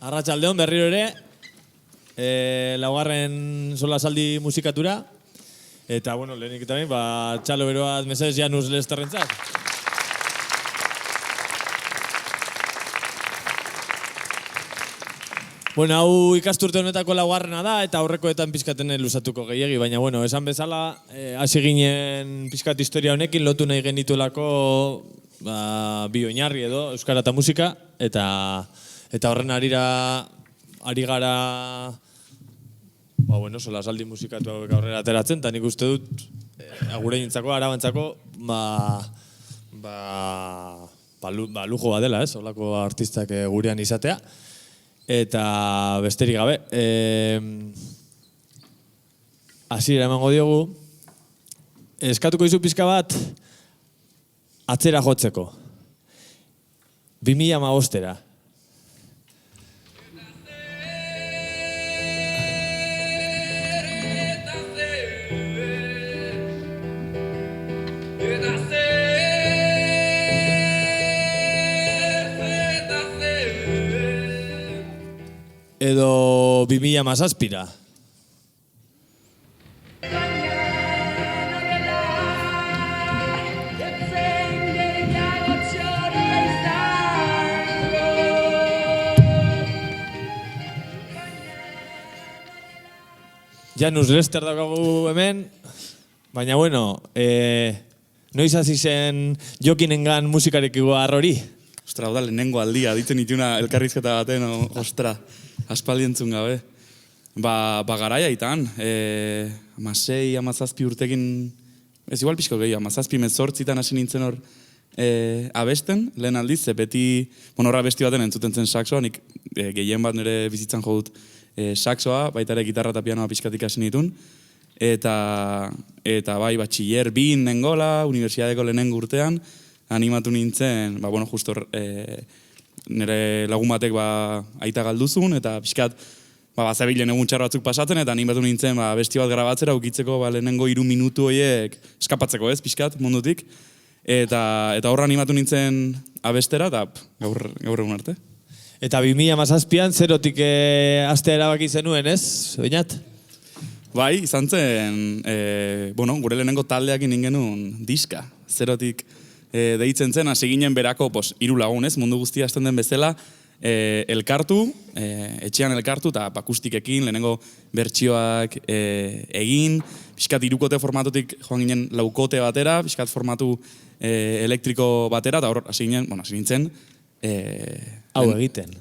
Arratsaldeon berriro ere, laugarren solasaldi musikatura, eta, bueno, lehenik eta behin, txalo beroat mesedez Janus Lesterrentzat. Bueno, hau ikasturte honetako laugarrena da, eta aurrekoetan pizkaten luzatuko gehiegi, baina, bueno, esan bezala, hasi ginen pizkat historia honekin, lotu nahi genituelako bi oinarri edo, euskara eta musika, eta horren ari gara, solasaldi musikatu aurrera ateratzen, eta nik uste dut, aguregintzako, arabantzako, lujo bat dela, holako artistak gurean izatea. Eta besterik gabe, hasiera emango diogu, eskatuko dizu pizka bat atzera jotzeko. 2015era. Edo 2017ra. Janus Lester daukagu hemen, baina bueno, noiz hasi zen Jokinengan musikarekiko harrori? Ostra, hau da, lehenengo aldia, ditzen ituna elkarrizketa baten, ostra, aspaldi entzun gabe. Garaia itan, 16-17 urtekin, ez igual pixko gehiago, 17-18 hasi nintzen hor abesten, lehen aldiz, beti, horra abesti baten entzuten zen saxoa, nik gehien bat nire bizitzan jo dut saxoa, baita ere gitarra eta pianoa pixkatik hasi nitun, eta bai, batxiller bin nengola, unibertsiadeko lehenengo urtean, animatu nintzen, justo nire lagun batek aita galduzun, eta pixkat bazabilen egun txar batzuk pasatzen, eta animatu nintzen besti bat grabatzera, ukitzeko lehenengo 3 minutu horiek eskapatzeko pixkat mundutik, eta horra animatu nintzen abestera, eta gaur egun arte. Eta 2017an zerotik astea erabaki zenuen, ez, Beñat? Bai, izan zen, gure lehenengo taldeakin ingenun diska, zerotik deitzen zen, hasi ginen berako 3 lagun, mundu guztia hasten den bezala, elkartu, etxean elkartu, eta akustikekin, lehenengo bertsioak egin, pixkat 3kote formatutik joan ginen 4kote batera, pixkat formatu elektriko batera, eta hor hasi nintzen. Hau egiten.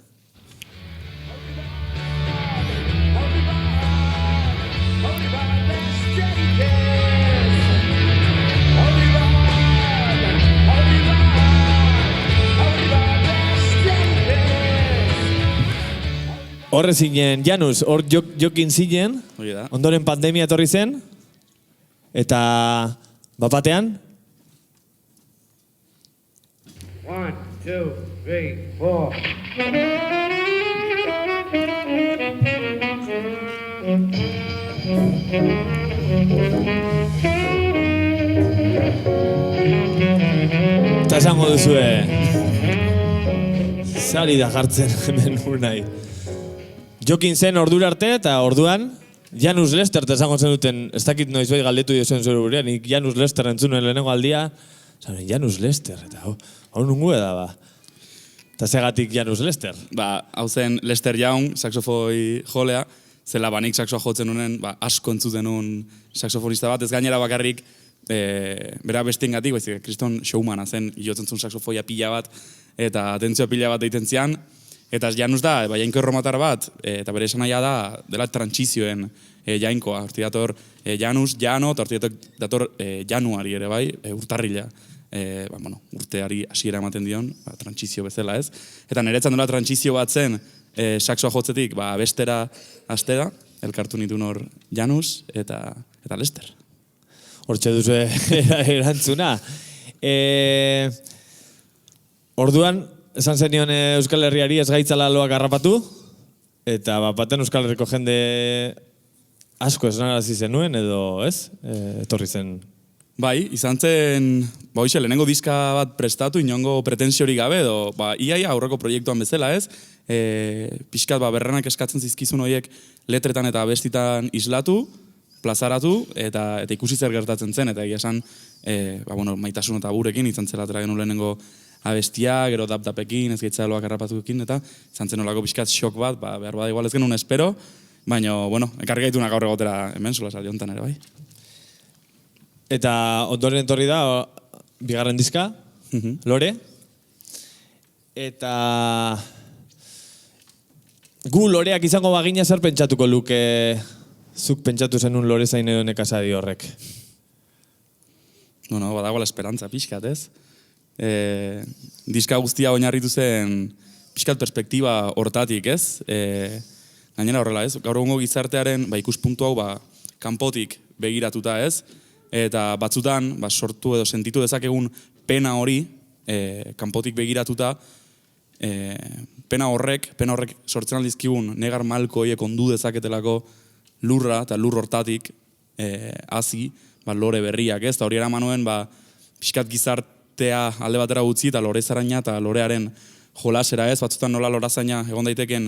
Horre zinen, Janus, hor jokin zinen, ondoren pandemia etorri zen, eta batean? 1, 2, 3, 4. Eta esango duzue, zari da jartzen hemen nahi. Jokin zen ordura arte eta orduan Janus Lester esango zen duten, ez dakit noiz bai galdetu diozen zure buruan, nik Janus Lester entzunen lehenengo aldia, zanen Janus Lester, eta hau nungu da Eta segatik Janus Lester? Hau zen Lester Young, saxofoi jolea, zela nik saxoa jotzen nunen, asko entzuten nun saxofonista bat, ez gainera bakarrik bera bestiengatik, kriston showmana zen, jotzen zuen saxofoia pila bat, eta atentzioa pila bat deiten zian, eta Janus da, jainko erromatar bat, eta bere esan naia da, dela trantsizioen jainkoa. Horti dator Janus, Jano, eta horti dator Januari ere bai, urtarrila. Urteari hasiera ematen dion, trantsizio bezala ez. Eta niretzan dela trantsizio bat zen, saxoa jotzetik, bestera hastera, elkartu nituen hor Janus eta Lester. Hortxe duzu erantzuna. Orduan, esan zenion Euskal Herriari ez gaitzala loak harrapatu, eta baten Euskal Herriko jende asko esnarazi zenuen, edo ez? Etorri zen Bai, izan zen, lehenengo diska bat prestatu, inongo pretensiorik gabe, edo, iaia aurreko proiektuan bezala, ez? Pixkat, berrenak eskatzen zizkizun horiek letretan eta abestitan islatu, plazaratu, eta ikusi zer gertatzen zen, eta egia esan, maitasun eta burekin, izan zela atera genuen lehenengo abestia, gero dap-dapekin, ez gaitzea loak errapatuekin, eta izan zen olako pixkat xok bat, behar bada igual ez genuen espero, baina, ekarri gaitunak gaur egotera hemen, sola saldi honetan ere, bai. Eta ondoren etorri da, bigarren diska, Lore. Eta gu Loreak izango bagina zer pentsatuko luke zuk pentsatu zenun Lore zain edo nekazadi horrek? Badagoela esperantza pixkat, ez? Diska guztia oinarritu zen pixkat perspektiba hortatik, ez? Gainera horrela, ez? Gaur egungo gizartearen ikuspuntu hau kanpotik begiratuta, ez? Eta batzutan sortu edo sentitu dezakegun pena hori kanpotik begiratuta, pena horrek sortzen aldizkigun negar malko horiek ondu dezaketelako lurra eta lur hortatik hazi Lore berriak, ez? Eta hori eraman nuen pixkat gizartea alde batera gutzi eta Lore zaraina eta Lorearen jolasera, ez? Batzutan nola lorazaina egon daiteken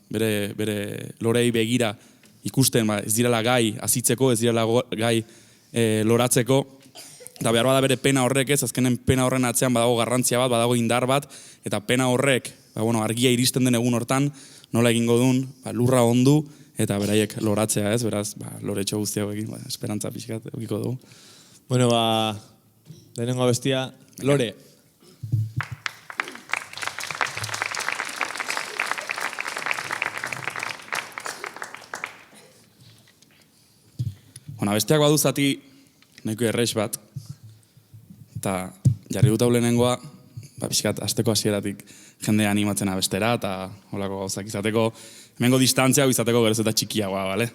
bere Lorei begira ikusten, ez direla gai azitzeko, ez direla gai loratzeko, eta behar bada bere pena horrek, ez, azkenen pena horren atzean badago garrantzia bat, badago indar bat, eta pena horrek, argia iristen den egun hortan, nola egingo duen, lurra ondu, eta beraiek loratzea, ez, beraz, loretxo guztiago egin, esperantza pixkat egiko dugu. Bueno, lehenengo abestia, Lore. Besteak badu zati nahiko errex bat, eta jarri dut hau lehenengoa, pixkat, asteko hasieratik jendea animatzen abestera, eta holako gauzak izateko, hemengo distantzia izateko geroz eta txikiagoa, bale?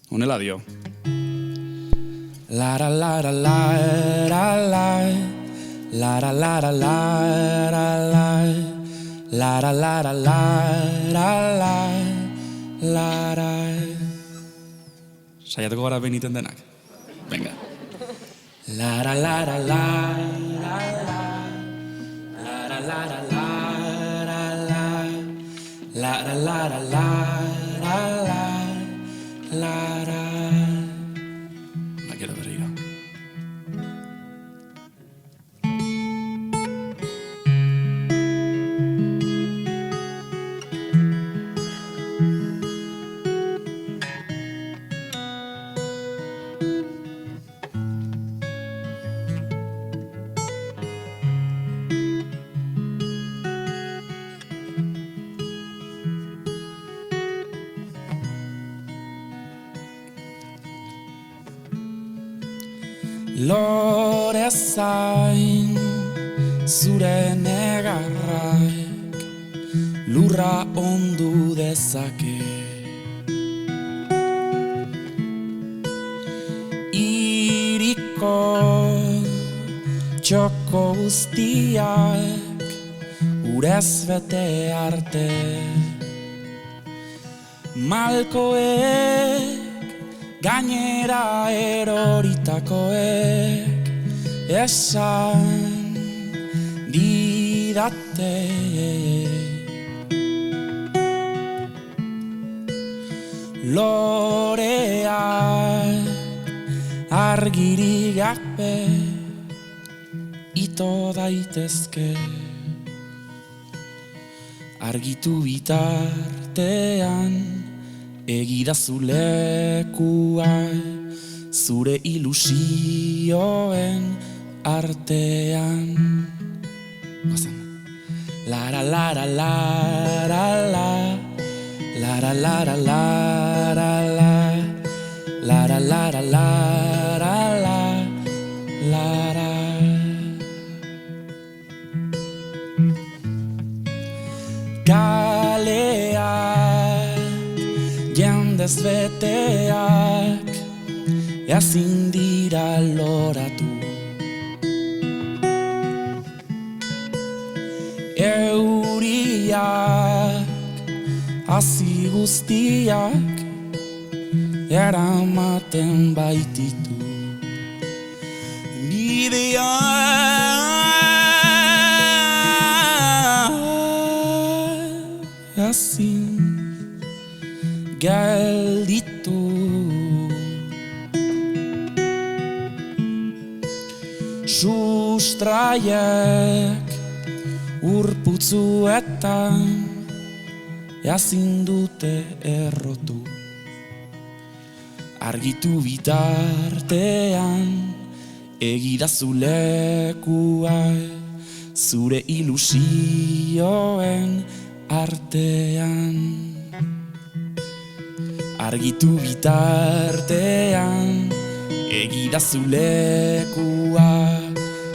Honela dio. La la la la la la la la la la la la la la la la la. Saiatuko gara beniten denak. Venga. La la la la la la la la la la la la la la. Quiero berriro. Lore zain zure negarrak lurra ondu dezake. Iriko txoko guztiak urez bete arte. Malkoek gainera eroritakoek esan didate. Loreak argirik gabe ito daitezke. Argitu bitartean egidazu lekua zure ilusioen artean. Lara lara lara la lara lara lara la lara lara lara la lara. Kaleak jendez beteak ezin dira loratu. Euriak hazi guztiak eramaten baititu bidea ezin gelditu sustraiek urputzuetan ezin dute errotu argitu bitartean egidazu lekua zure ilusioen artean argitu bitartean egidazu lekua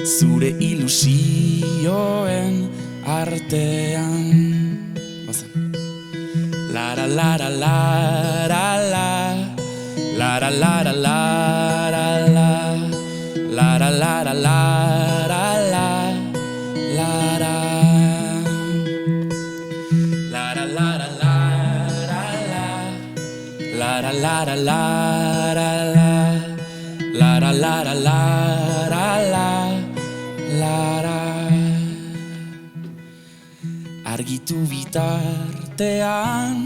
zure ilusioen artean bazen lara lara lara la lara lara lara la lara lara lara la lara lara lara lara la lara lara lara la lara lara lara la lara argitu bitartean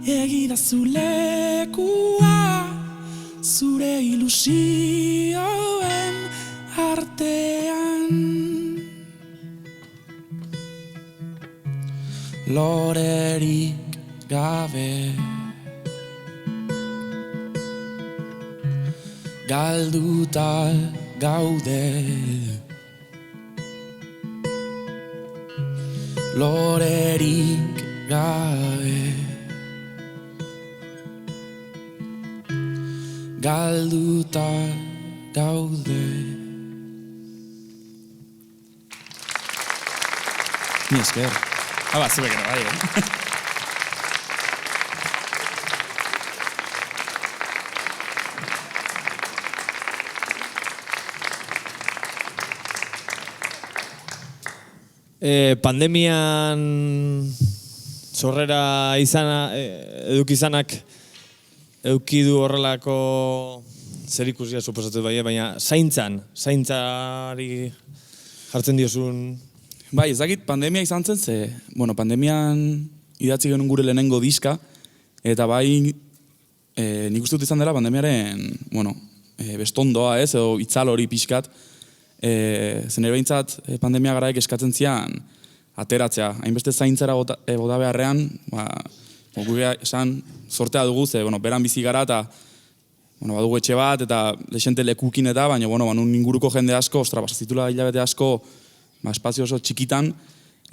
egidazu lekua zure ilusioen artean lorerik gabe galduta gaude lorerik gabe galduta gaude mi esker zuek ere bai Pandemian sorrera edukizanak edukidu horrelako zerikusia suposatu baina zaintzari jartzen diozun. Bai, ezagit pandemia izan zen, pandemian idatzi genuen gure lehenengo diska, eta bai, nik uste dut izan dela pandemiaren, bestondoa edo itzal hori pixkat, zen ere behintzat pandemia garaik eskatzen zian ateratzea. Hainbeste zaintzara bota beharrean, gure esan sortea dugu, beran bizi gara eta badugu etxe bat eta lexente lekukin eta, baina nun inguruko jende asko, pasazitula hilabete asko, espazio oso txikitan,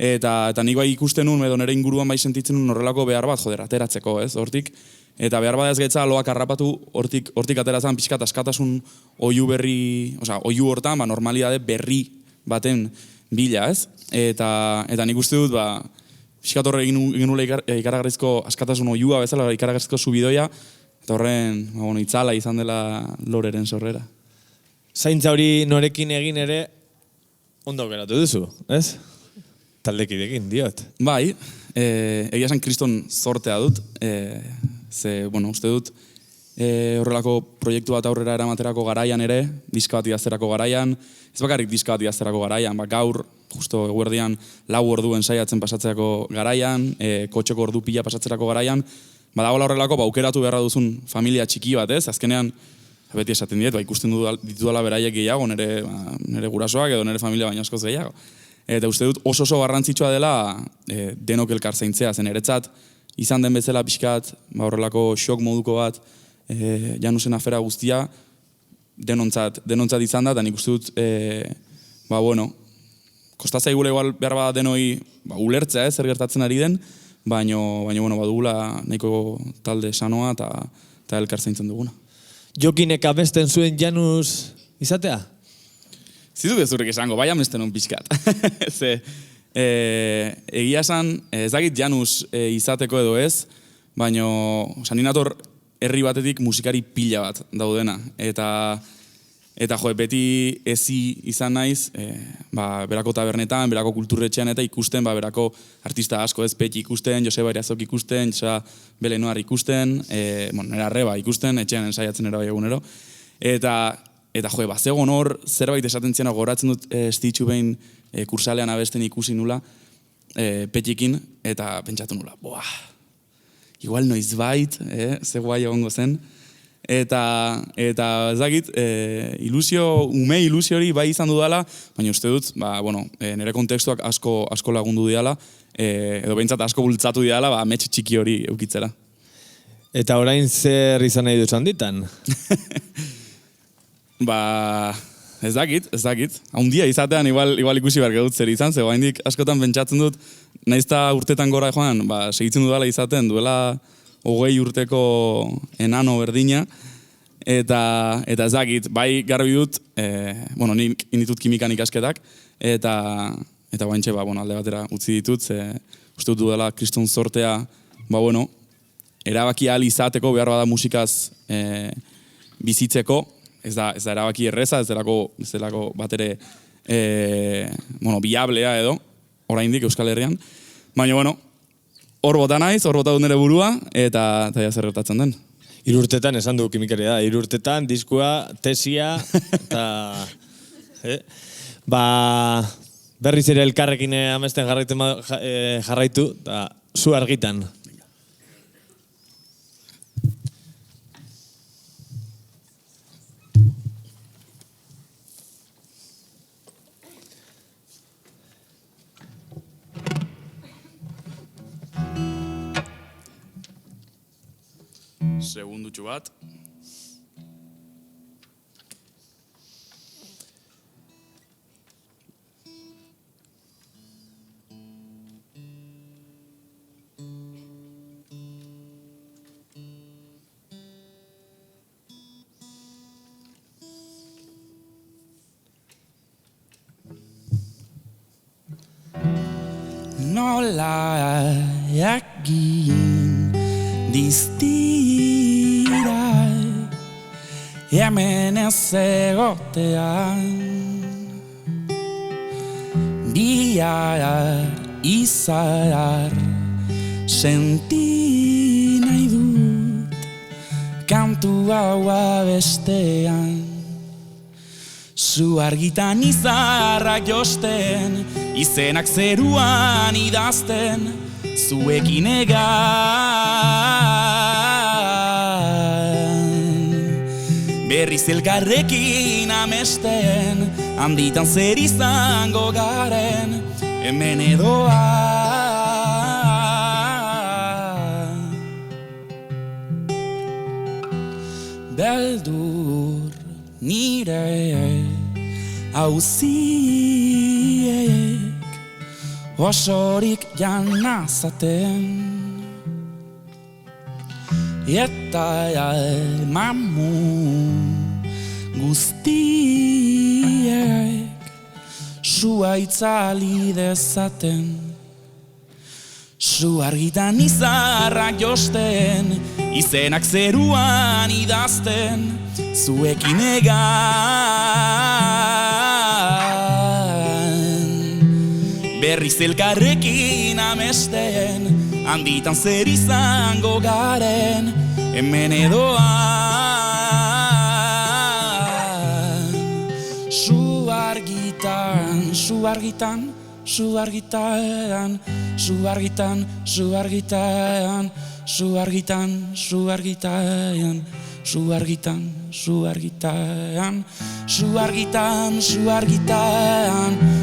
eta nik bai ikusten nun, edo nire inguruan bai sentitzen nun horrelako behar bat, ateratzeko, hortik. Eta behar bat ez gaitza loak harrapatu, hortik ateratzen pixkat askatasun oihu berri, oihu hortan, normalidade berri baten bila, ez? Eta nik uste dut, pixkat horre egin nula ikaragarrizko askatasun oihua bezala, ikaragarrizko subidoia, eta horren, itzala izan dela loreren sorrera. Zaintza hori norekin egin ere, ondo geratu duzu, ez? Taldekidekin, diot. Bai, egia esan kriston zortea dut, uste dut, horrelako proiektu bat aurrera eramaterako garaian ere, diska bat idazterako garaian, ez bakarrik diska bat idazterako garaian, gaur, justo eguerdian, 4 orduen saiatzen pasatzeako garaian, kotxeko ordu pila pasatzerako garaian, badagoela horrelako, aukeratu beharra duzun familia txiki bat, ez? Azkenean, beti esaten diet, ikusten ditudala beraiek gehiago, nire gurasoak edo nire familia baino askoz gehiago. Eta uste dut oso garrantzitsua dela denok elkar zaintzea, zen eretzat izan den bezala pixkat, horrelako xok moduko bat, Janusen afera guztia, denontzat izan da, eta nik uste dut, kostazia igule igual behar bada denoi ulertzea, zer gertatzen ari den, baina badugula nahiko talde sanoa eta elkar zaintzen duguna. Jokinek abesten zuen Janus izatea? Zitu bezurrik esango, bai amesten hon pixkat. Egia esan, ez dakit Janus izateko edo ez, baina ninator herri batetik musikari pila bat daudena. Eta Eta beti ezi izan naiz, berako tabernetan, berako kulturretxean eta ikusten, berako artista asko ez, Peti ikusten, Joseba Iriazok ikusten, Joseba Belenoar ikusten, nera arreba ikusten, etxean ensaiatzen era bai egunero. Eta zegoen hor, zerbait esaten ziena goratzen dut estitxu behin kursalean abesten ikusi nula, Petikin, eta pentsatu nula, igual noizbait, ze guai egongo zen. Eta ezagit, ume ilusio hori bai izan dudala, baina uste dut, nire kontekstuak asko lagundu diala, edo behintzat asko bultzatu diala, amets txiki hori eukitzera. Eta orain zer izan nahi dut handitan? Ez dakit. Haundia izatean igual ikusi behar dut zer izan, ze oraindik askotan pentsatzen dut, naizta urtetan gora joan, segitzen dudala izaten, duela 20 urteko enano berdina, eta ez dakit, bai garbi dut, nik inditut kimikan ikasketak, eta guaintxe, alde batera utzi ditut, ze uste dut dudala kriston sortea, erabaki ahal izateko, behar bada musikaz bizitzeko, ez da erabaki erreza, ez delako bat ere, biablea edo, oraindik Euskal Herrian, baina, hor bota naiz, hor bota dut nire burua, eta zer gertatzen den. 3 urtetan esan du kimikaria da, 3 urtetan, diskua, tesia, eta... berriz ere elkarrekin amesten jarraitu, eta zu argitan. Segundutxu bat. Nola jakin diztira hemen ez egotean bihar izar senti nahi dut kantu hau abestean zu argitan izarrak josten izenak zeruan idazten zuekin berriz elkarrekin amesten, handitan zer izango garen, hemen edoan. Beldur nire auziek, osorik janazaten. Eta mamu guztiek sua itzali dezaten su argitan izarrak josten izenak zeruan idazten zuekin berriz elkarrekin amesten handitan zer izango garen, hemen edoan. Su argitan, su argitan, su argitan, su argitan, su argitan, su argitan, su argitan, su argitan, su argitan, su argitan, su argitan,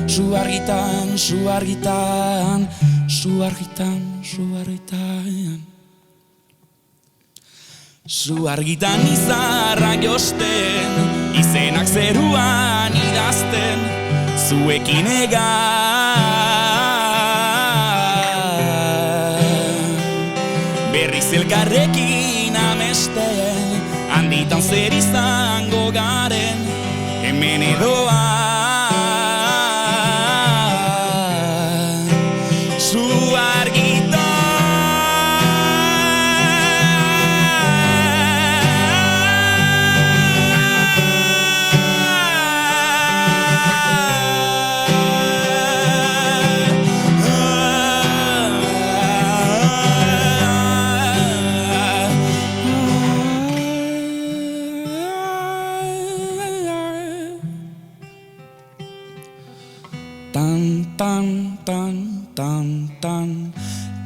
su argitan, su argitan, su argitan, su argitan. Su argitan izarrak josten, izenak zeruan idazten, zuekin berriz elkarrekin amesten, handitan zer izango garen, hemen edoan.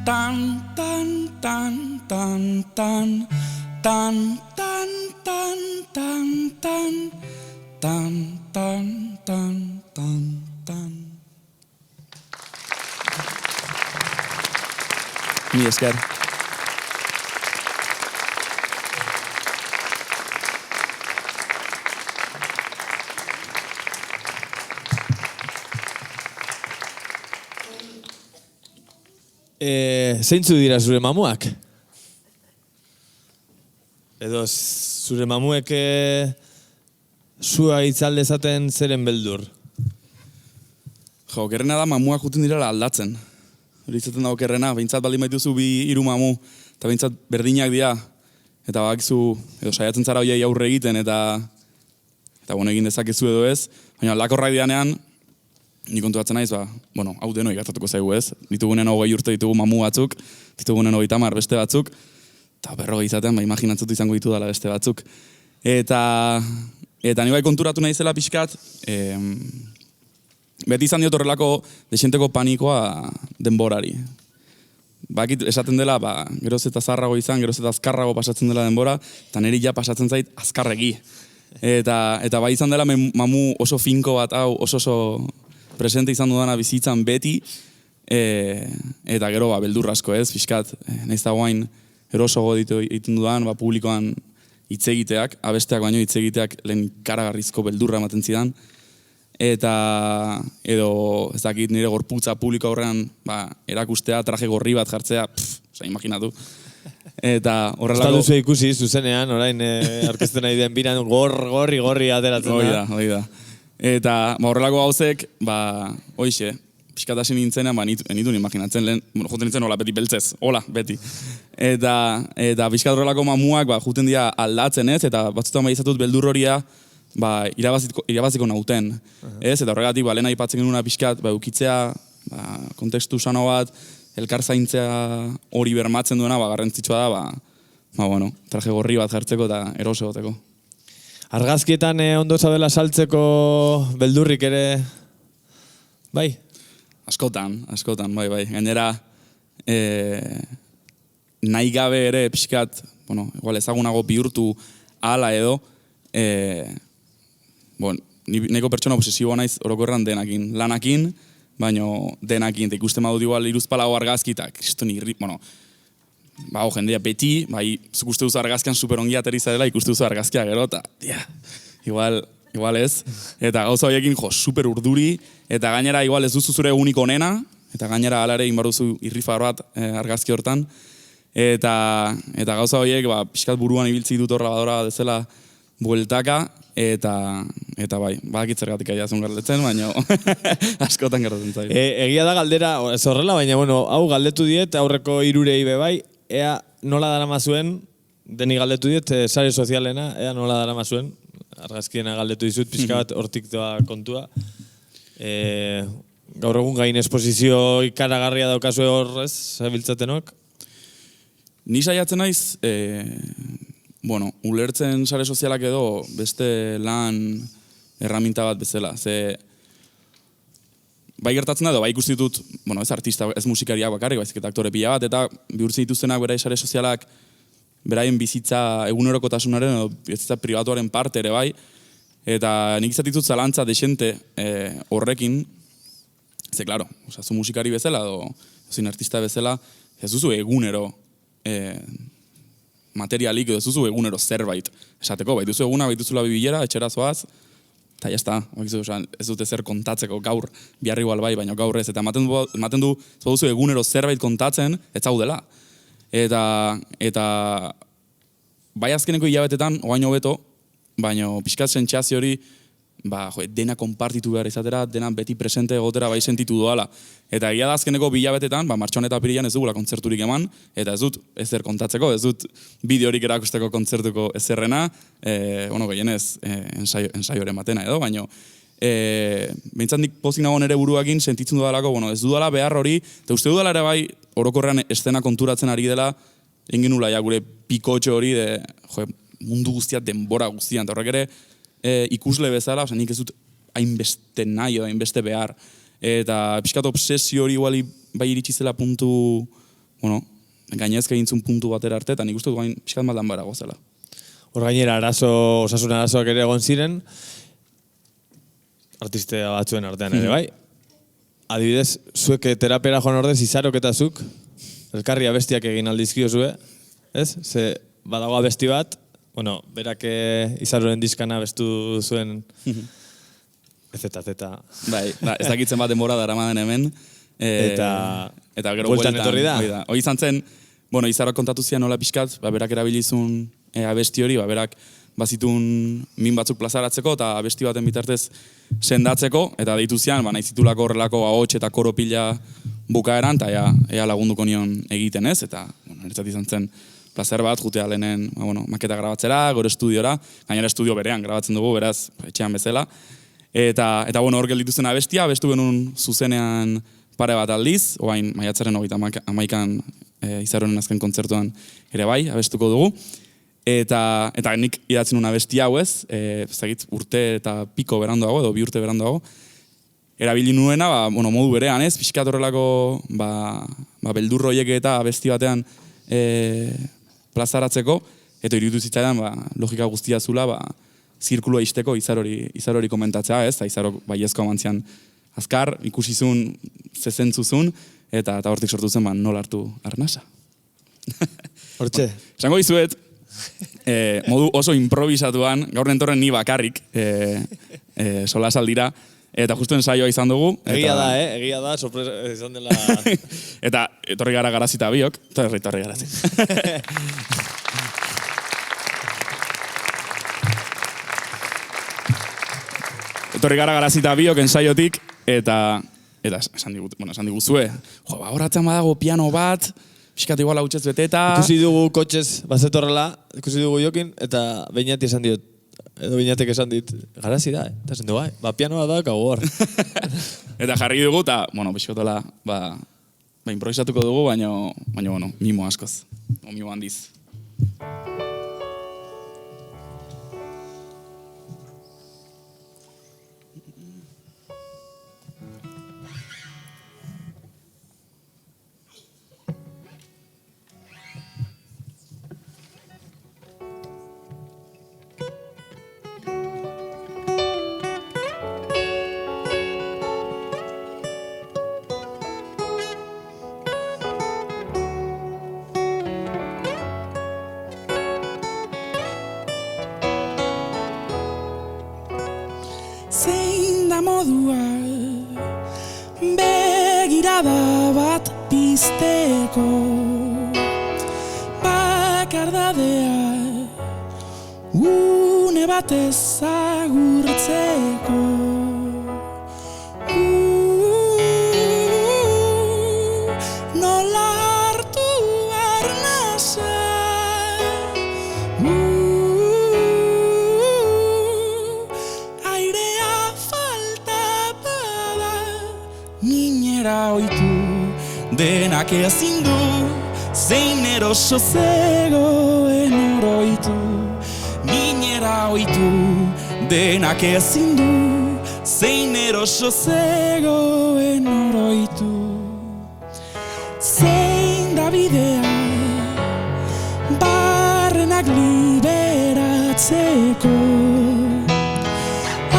tan, tan, tan, tan, tan, tan, tan, tan, tan, tan, tan, tan, tan, tan, tan. Mi esker. Zeintzu dira zure mamuak? Edo zure mamuek zua itzalde zaten zeren beldur? Jo, okerrena da mamuak juten direla aldatzen. Hori izaten da okerrena, behintzat baldin baituzu bi hiru mamu, eta behintzat berdinak dira, eta badakizu, edo saiatzen zara hoiei aurre egiten, eta bueno, egin dezakezu edo ez, baina aldakorrak dianean, ni konturatzen naiz, hau denoi gertatuko zaigu ez, ditugunen 20 urte ditugu mamu batzuk, ditugunen 30 beste batzuk, eta 40 izaten, imaginatzatu izango ditu dela beste batzuk. Eta ni bai konturatu naizela pixkat, beti izan diot horrelako desenteko panikoa denborari. Bakit esaten dela, geroz eta zarrago izan, geroz eta azkarrago pasatzen dela denbora, eta niri ja pasatzen zait azkarregi. Eta bai izan dela mamu oso finko bat, hau oso presente izan dudana bizitzan beti, eta gero beldur asko ez, fiskat, nahiz da guain erosogo egiten dudan, publikoan hitz egiteak, abesteak baino hitz egiteak lehen karagarrizko beldurra ematen zidan, eta edo ez dakit nire gorputza publiko aurrean erakustea, traje gorri bat jartzea, imaginatu. Eta horrelako... Ez duzu ikusi zuzenean, orain aurkezten nahi den biran gorri ateratzen da. Hoi da. Eta horrelako gauzek, hoixe, pixkat hasi nintzenean, enitun imaginatzen lehen, joten nintzen hola beti beltzez, hola beti. Eta pixkat horrelako mamuak juten dira aldatzen ez, eta batzutan izatut beldur horia, irabaziko nauten. Ez, eta horregatik, lehen aipatzen genuna pixkat, ukitzea, kontekstu sano bat, elkar zaintzea hori bermatzen duena, garrantzitsua da, traje gorri bat jartzeko eta eroso goteko. Argazkietan ondo zabela saltzeko beldurrik ere, bai? Askotan, bai. Gainera, nahi gabe ere pixkat, igual ezagunago bihurtu ala edo, neko pertsona obsesiboa naiz orokorran denakin. Lanakin, baino denakin, eta ikusten badut igual iruzpalago argazki, eta kriston irri, jendea beti, zuk uste duzu argazkian superongi ateriza dela, ikuste duzu argazkia gero, eta igual ez. Eta gauza horiekin super urduri, eta gainera igual ez duzu zure egunik onena, eta gainera alare inbaruzu irrifar bat argazki hortan. Eta gauza horiek, pixkat buruan ibiltzik dut horra badora dezela bueltaka, eta badakit zergatik aiazun galdetzen, baina askotan gertatzen zaio. Egia da galdera, ez horrela, baina hau galdetu diet, aurreko 3 bai, ea nola darama zuen, deni galdetu diet, sare sozialena, ea nola darama zuen, argazkiena galdetu dizut, pixka bat hortik doa kontua. Gaur egun gain esposizio ikaragarria daukazue horrez, zabiltzatenok? Ni saiatzen naiz, ulertzen sare sozialak edo beste lan erraminta bat bezala. Bai gertatzen da edo, bai ikusti ditut, ez artista, ez musikariak bakarrik, baizik eta aktore pila bat, eta bihurtzen dituztenak berai sare sozialak beraien bizitza egunerokotasunaren edo bizitza pribatuaren parte ere bai, eta nik izatitut zalantza desente horrekin, klaro, zu musikari bezala edo zin artista bezala, ez duzu egunero materialik edo ez duzu egunero zerbait esateko, duzu eguna, duzula bibilera, etxera zoaz, eta jazta, ez dute zer kontatzeko gaur, biharri igual bai, baina gaur ez, eta ematen du, duzu egunero zerbait kontatzen, ez zaudela. Eta bai azkeneko hilabetetan, oain hobeto, baina pixkat sentsazio hori, dena konpartitu behar izatera, dena beti presente egotera bai sentitu doala. Eta egia da azkeneko 2 hilabetetan, martxoan eta apirilan ez dugula kontzerturik eman, eta ez dut ezer kontatzeko, ez dut bideorik erakusteko kontzertuko ezerrena, gehienez ensaioren batena edo, baina behintzat nik pozik nago nere buruakin sentitzen dudalako, ez dudala behar hori, eta uste dudala ere bai orokorrean eszena konturatzen ari dela, egin nula gure pikotxo hori, mundu guztia, denbora guztian, eta horrek ere, ikusle bezala, nik ez dut hainbeste nahi edo hainbeste behar. Eta pixkat obsesio hori iguali bai iritsi zela puntu, bueno, gainezka egintzun puntu batera arte, eta nik uste guain pixkat maldan barago zela. Hor gainera osasun arazoak ere egon ziren, artiste batzuen artean ere, bai? Adibidez, zuek terapera joan ordez, Izarok eta zuk, elkarri abestiak egin aldizkiozue, ez? Ze badago abesti bat, bueno, berak Izaroren diskan abestu zuen zeta. Bai, ez dakitzen bat denbora daramaden hemen. Eta gero bueltan etorri da. Hoi izan zen, bueno, Izarok kontatu zian nola pixkat, berak erabilizun abesti hori, berak bazitun min batzuk plazaratzeko eta abesti baten bitartez sendatzeko, eta deitu zian, nahi zitulako horrelako ahots eta koro pila bukaeran, eta ea lagunduko nion egiten ez, eta niretzat izan zen plazer bat, jutea lehenen maketa grabatzera, gure estudiora, gainera estudio berean grabatzen dugu, beraz, etxean bezala. Eta hor gelditu zen abestia, abestu genuen zuzenean pare bat aldiz, oain maiatzaren 31an Izaroren azken kontzertuan ere bai, abestuko dugu. Eta nik idatzen nuen abestia hau ez, urte eta piko beranduago, edo 2 urte beranduago, erabili nuena, modu berean ez, pixkat horrelako beldurro hoiek eta abesti batean plazaratzeko, eta iruditu zitzaidan logika guztia zula, zirkulua izteko Izarori komentatzea, ez? Izarok baiezko amantzian azkar, ikusizun, zezentzuzun, eta hortik sortu zen nola hartu arnasa. Hortxe? Esango dizuet, modu oso improvisatuan, gaur nentorren ni bakarrik solasaldira, eta justu ensaioa izan dugu. Egia da, sorpresa izan dela... Eta etorri gara Garazita biok, etorri Garazi. Etorri gara Garazita biok ensaiotik, eta esan diguzue, horatzen badago piano bat, pixkat igual hautsez beteta... Ikusi dugu kotxez bazetorrela, ikusi dugu jokin, eta Beñati esan diot, edo Beñatek esan dit, Garazi da, eta esan dugu, pianoa da, kago hor. Eta jarri dugu, eta, pixkotola, improvisatuko dugu, baina, mimo askoz, mimo handiz. Zein da modua begirada bat pizteko, bakardadea une bat ezagurtzeko. Nola hartu arnasa, oitu, denak ezin du, zein eroso zegoen oroitu. Minera oitu, denak ezin du, zein eroso zegoen oroitu. Zein da bidea, barrenak liberatzeko,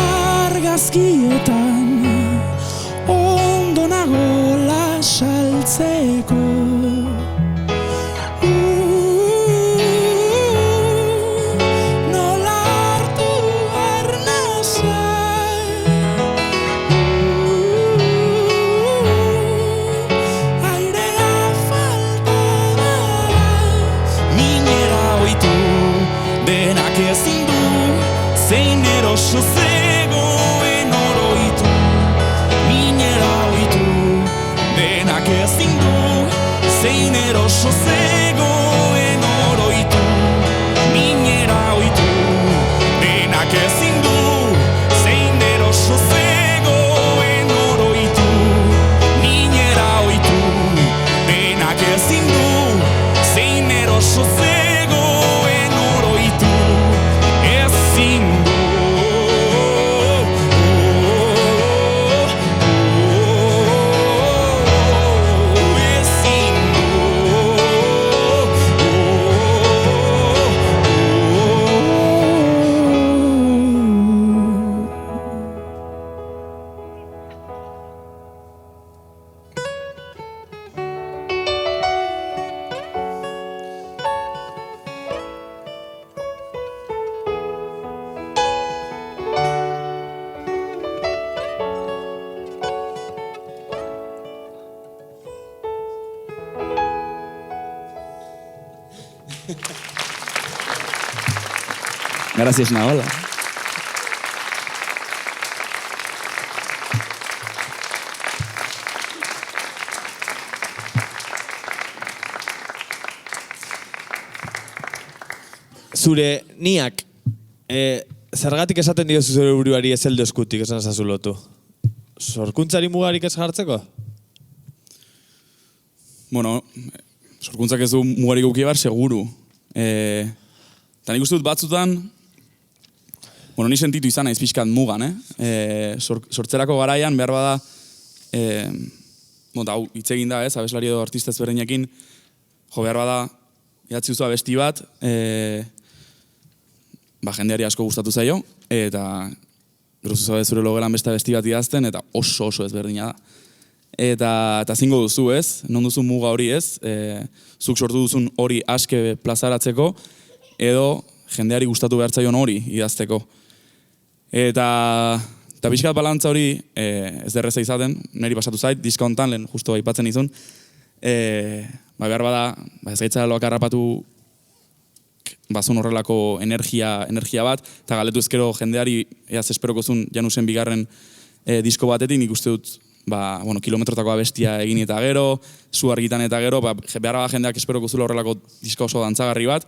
argazkietan nagola saltzeko. Nola hartu arnasa, airea falta da. Minera oitu, denak ezin du, zein eroso zegoen oroitu. Minera oitu, denak ezin du, zein eroso zegoen oroitu. Minera oitu, denak ezin du, zein eroso zegoen oroitu. Minera oitu, denak ezin du, zein eroso zegoen oroitu. Ezin du. Gracias, Naola. Zure niak, zergatik esaten diozu zure buruari ez heldu eskutik, esan ezazu lotu? Sorkuntzari mugarik ez jartzeko? Bueno, sorkuntzak ez du mugarik uki bar, seguru. Eta nik uste dut batzutan, bueno, ni sentitu izan naiz pixkat mugan, sortzerako garaian, behar bada, hau hitz egin da, abeslari edo artista ezberdinekin, behar bada, idatzi duzu abesti bat, jendeari asko gustatu zaio, eta grozu zabe zure logelan beste abesti bat idazten, eta oso ezberdina da. Eta zingo duzu, ez? Non duzu muga hori, ez? Zuk sortu duzun hori aske plazaratzeko, edo jendeari gustatu behar zaion hori idazteko. Eta pixkat balantza hori ez derreza izaten, niri pasatu zait, diska hontan, lehen justo aipatzen izun, behar bada, ez gaitza loak harrapatu bazun horrelako energia bat, eta galetu ezkero jendeari, eaz esperokozun Janusen bigarren disko batetik, nik uste dut, kilometrotako abestia egin eta gero, zu argitan eta gero, behar bada jendeak esperokozula horrelako disko oso dantzagarri bat,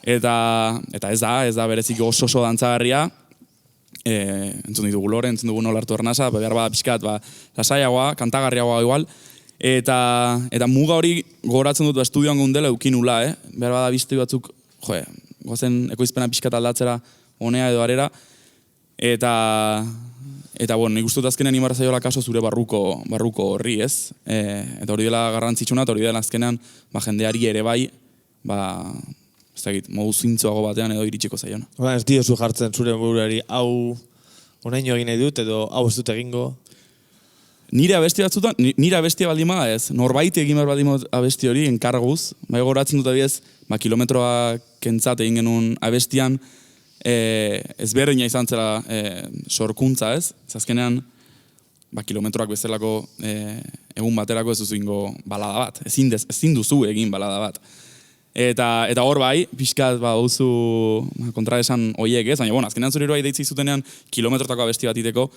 eta ez da berezik oso dantzagarria, entzun ditugu Lore, entzun dugu Nolartu Ernasa, behar bada pixkat, lasaiagoa, kantagarriagoa igual, eta muga hori gogoratzen dut estudioan gundela eukinula, behar bada biztoi batzuk, gozen ekoizpena pixkat aldatzera honea edo arera, eta nik uste dut azkenean imarra zaiola kaso zure barruko horri, ez? Eta hori dela garrantzitsuna, eta hori dela azkenean jendeari ere bai, ez dakit, modu zintzoago batean edo iritsiko zaiona. Ez diozu jartzen zure buruari, hau onaino egin nahi dut, edo hau ez dut egingo? Nire abesti batzutan, nire abestia baldima ez, norbait egin behar baldima abesti hori, enkarguz, goratzen dut abiez, kilometroa kentzat egin genuen abestian, ezberdina izan zela sorkuntza, ez? Azkenean, kilometroak bezalako egun baterako ez duzu ingo balada bat, ezin duzu egin balada bat. Eta hor bai, pixkat duzu kontraesan oiek, ez? Baina, azkenean zure bai deitzi zutenean kilometrotako abesti bat iteko,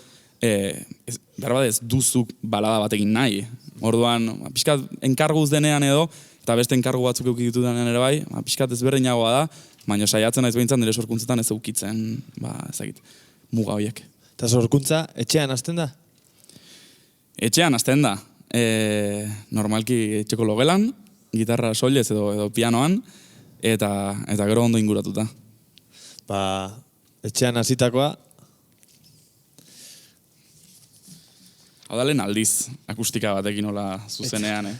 behar bat ez duzuk balada bat egin nahi. Orduan, pixkat enkarguz denean edo, eta beste enkargu batzuk eukitu denean ere bai, pixkat ezberdinagoa da, baina saiatzen naiz behintzat nire sorkuntzetan ez eukitzen, ezagit, muga horiek. Eta sorkuntza, etxean hasten da? Etxean hasten da. Normalki etxeko logelan, gitarra soilez edo pianoan, eta gero ondo inguratuta. Etxean hasitakoa, hau da lehen aldiz, akustika batekin hola zuzenean,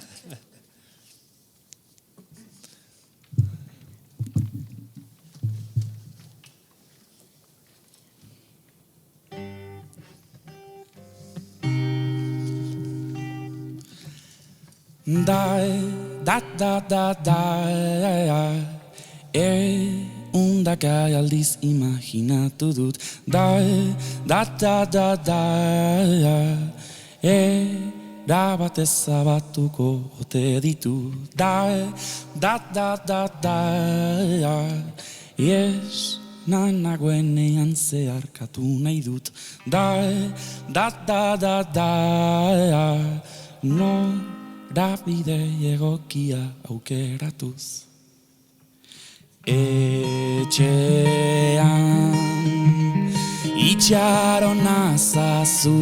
Undakai aldiz imaginatu dut Erabat ezabatuko ote ditu Yes, nagoenean zeharkatu nahi dut Norabide egokia aukeratuz Etxean itxaron azazu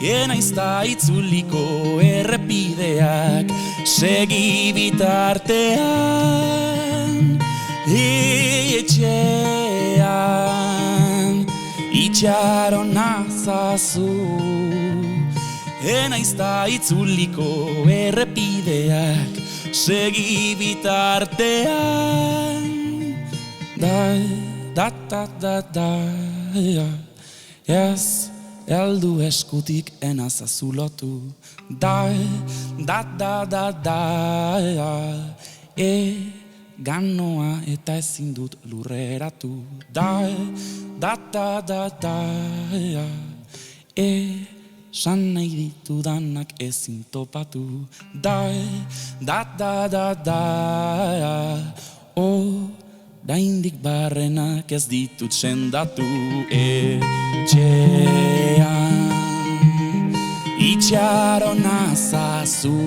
Enaizta itzuliko errepideak segi bitartean Etxean itxaron azazu Enaizta itzuliko errepideak segi bitartean Ez heldu eskutik enazazu lotu Ganoa eta ezin dut lurreratu san nahi ditudanak ezin topatu. Oraindik barrenak ez ditut sendatu. Etxean itxarona zazu,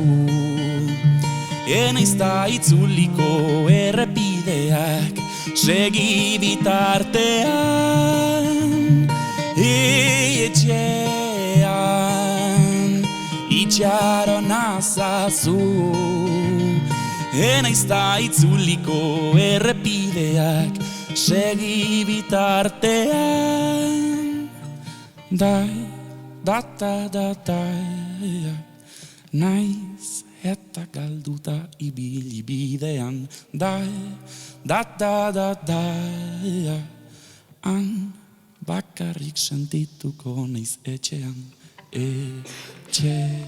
enaiz da itzuliko errepideak, segi bitartean. Etxean itxarona zazu, enaiz da itzuliko errepideak, segi bitartean. Naiz eta galduta ibili bidean. Han bakarrik sentituko naiz etxean. Etxean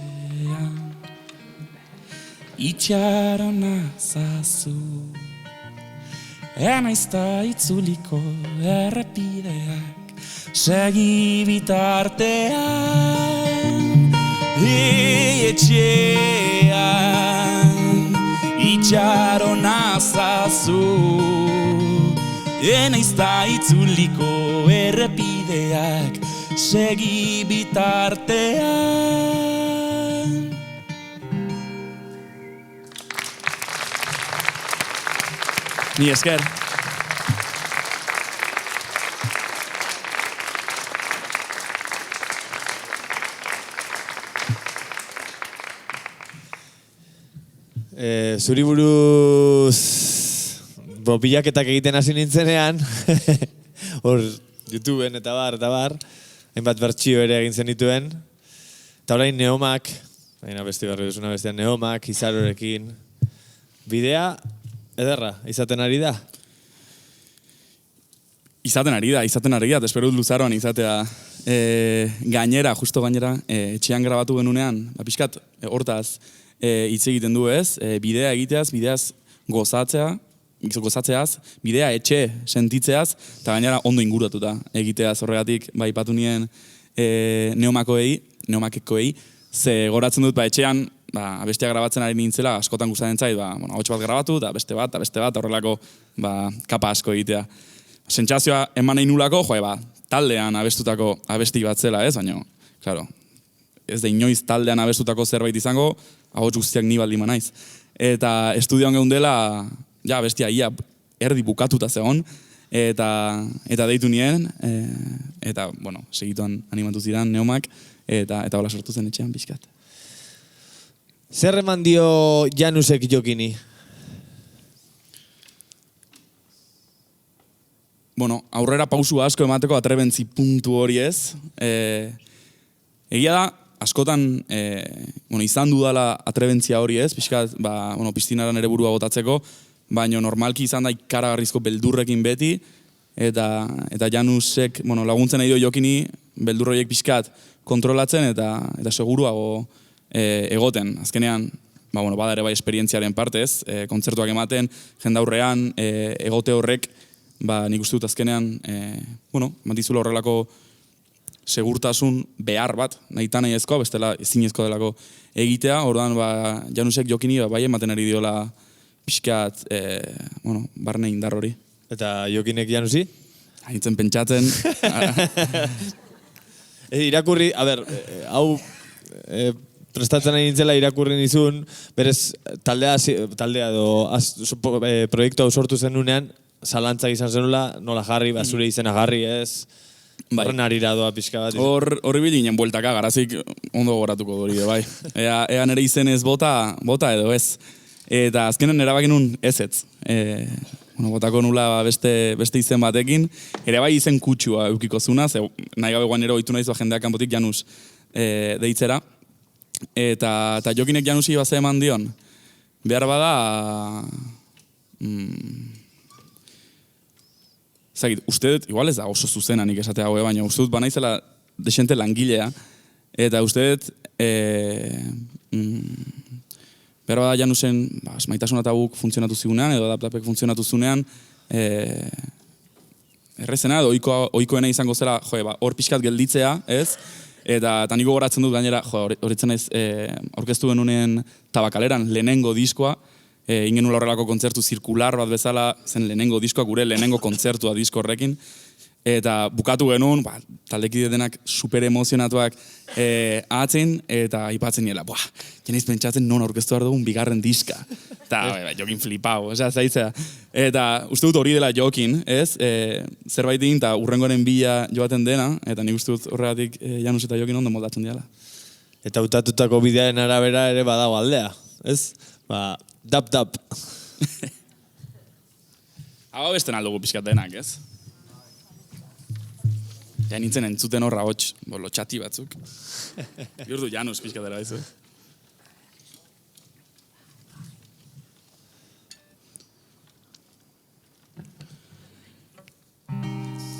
itxarona zazu, enaiz da itzuliko errepideak, segi bitartean. Etxean itxarona zazu, enaiz da itzuliko errepideak, segi bitartean. Ni esker. Zuri buruz pilaketak egiten hasi nintzenean, hor YouTubeen eta bar, hainbat bertsio ere egin zenituen, eta orain Neomak, beste barri duzuna bestean Neomak, Izarorekin, bidea ederra, izaten ari da? Izaten ari da, espero dut luzaroan izatea. Justo gainera, etxean grabatu genunean, pixkat, hortaz, hitz egiten du ez, bidea egiteaz, bideaz gozatzeaz, bidea etxe sentitzeaz, eta gainera ondo inguratuta egiteaz horregatik, aipatu nien neomakekoei, ze goratzen dut etxean, abestia grabatzen ari nintzela, askotan gustatzen zait, ahots bat grabatu, eta beste bat, horrelako kapa asko egitea. Sentsazioa eman nahi nulako, taldean abestutako abesti bat zela, ez? Baina, claro, ez da inoiz taldean abestutako zerbait izango, ahots guztiak ni baldin naiz. Eta estudioan geundela, abestia ia erdi bukatuta zegoen, eta deitu nien, eta, segituan animatu ziren Neomak, eta hola sortu zen etxean pixkat. Zer eman dio Janusek Jokini? Aurrera pausu asko emateko atrebentzi puntu hori ez. Egia da, askotan izan dudala atrebentzia hori ez, pixkat, piztinaran ere burua botatzeko, baina normalki izan da ikaragarrizko beldurrekin beti, eta Janusek laguntzen nahi dio Jokini beldurroiek pixkat kontrolatzen eta seguruago egoten. Azkenean, bada ere bai esperientziaren partez, kontzertuak ematen, jendaurrean, egote horrek, nik uste dut azkenean, mantizula horrelako segurtasun behar bat, nahi ezkoa, bestela ezinezko delako egitea, orduan Janusek Jokini bai ematen ari diola pixkat, barne indar hori. Eta Jokinek Janusi? Haintzen pentsatzen. Irakurri, hau prestatzen nahi nintzela irakurri nizun, berez taldea edo proiektu hau sortu zenunean, zalantzak izan zenula, nola jarri, zure izena jarri ez, horren harira doa pixka bat. Horri bilinen bueltaka, garazik ondo goratuko hori, bai. Ea nire izenez bota edo ez. Eta azkenen erabakin nun ezetz. Botako nula beste izen batekin, ere bai izen kutsua eukiko zuna, ze nahi gabe guanero oitu nahi zua jendeak kanpotik Janus deitzera. Eta Jokinek Janusi base eman dion. Behar bada... Zagit, uste dut, igual ez da oso zuzena nik esatea hau, baina uste dut banaizela desente langilea, eta uste dut, behar bada Janusen, Maitasun eta Buk funtzionatu zigunean, edo Adaptapek funtzionatu zunean, errezena, edo oikoena izango zela, hor pixkat gelditzea, ez? Eta nik gogoratzen dut gainera, horitzen naiz, aurkeztu genunen Tabakaleran lehenengo diskoa, ingenula horrelako kontzertu zirkular bat bezala, zen lehenengo diskoa, gure lehenengo kontzertua disko horrekin. Eta bukatu genuen, taldekide denak super emozionatuak ahatzen, eta aipatzen niela, jeneiz pentsatzen non aurkeztu behar dugun bigarren diska. Eta jokin flipau, zaitzea. Eta uste dut hori dela jokin, ez? Zerbait egin, eta urrengoren bila joaten dena, eta nik uste dut horregatik Janus eta jokin ondo moldatzen diala. Eta hautatutako bidearen arabera ere badago aldea, ez? Dap. Hau besten aldugu pixkat denak, ez? Ja nintzen entzuten horra hots, lotxati batzuk. Bihurdu Janus pixkatera baizu.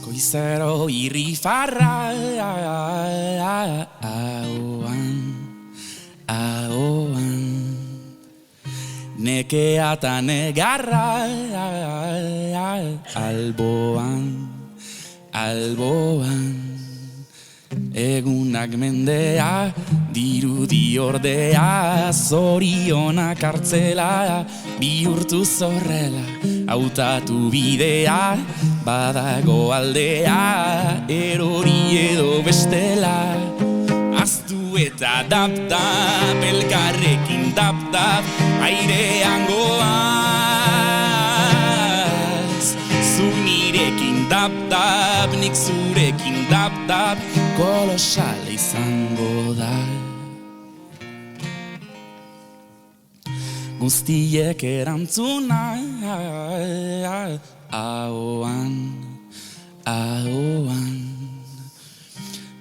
Goizero irri farra ahoan nekea eta negarra alboan egunak mendea dirudi ordea zorionak hartzela bihurtu zorrela hautatu bidea badago aldea erori edo bestela aztu eta dap elkarrekin dap airean goaz zu nirekin dap nik zurekin dap kolosala izango da guztiek erantzuna ahoan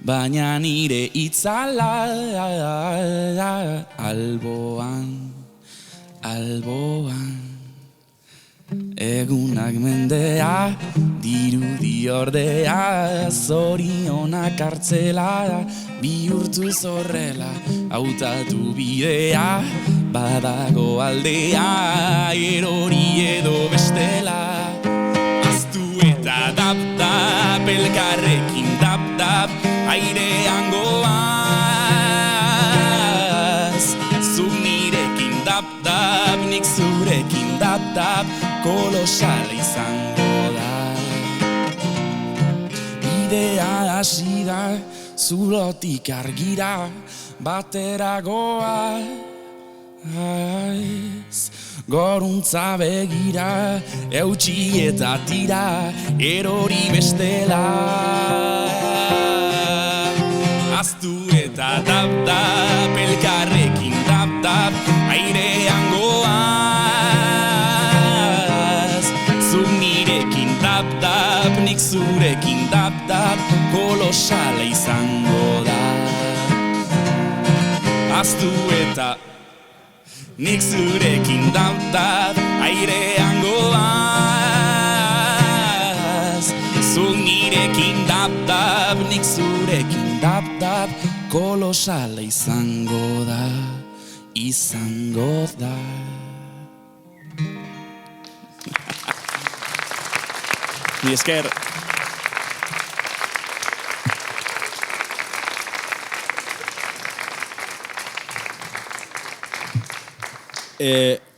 baina nire itzala alboan egunak mendea dirudi ordea zorionak hartzela bihurtu zorrela hautatu bidea badago aldea erori edo bestela aztu eta dap elkarrekin dap airean goaz zuk nirekin dap nik zurekin dap kolosala izango da bidea hasi da zulotik argira batera goaz goruntza begira eutxi eta tira erori bestela aztu eta dap elkarrekin dap airean goaz zuk nirekin dap nik zurekin dap kolosala izango da aztu eta nik zurekin dap airean goaz zuk nirekin dap nik zurekin dap kolosala izango da Mi esker.